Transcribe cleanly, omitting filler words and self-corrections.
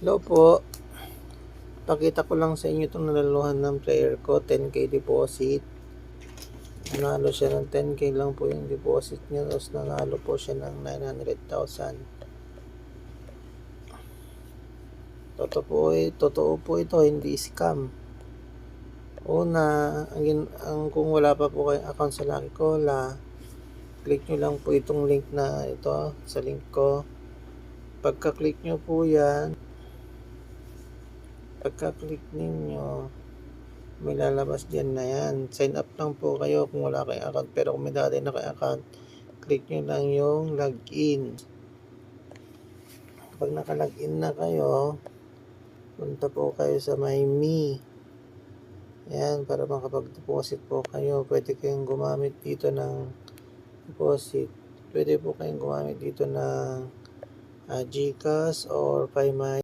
Hello po, pakita ko lang sa inyo itong nalaluhan ng player ko, 10k deposit. Nanalo siya ng 10k lang po yung deposit niya, tapos nanalo po siya ng 900,000. Totoo po ito, hindi scam. Una, kung wala pa po kayong account sa Lucky Cola, click nyo lang po itong link na ito sa link ko. Pagka-click nyo po yan, pagka-click ninyo, may lalabas dyan na yan. Sign up lang po kayo kung wala kayong account. Pero kung may dati na kayong account, click nyo lang yung login. Pag naka-login na kayo, punta po kayo sa My Me. Ayan, para makapag-deposit po kayo. Pwede kayong gumamit dito ng deposit. Pwede po kayong gumamit dito ng GCash or PayMaya.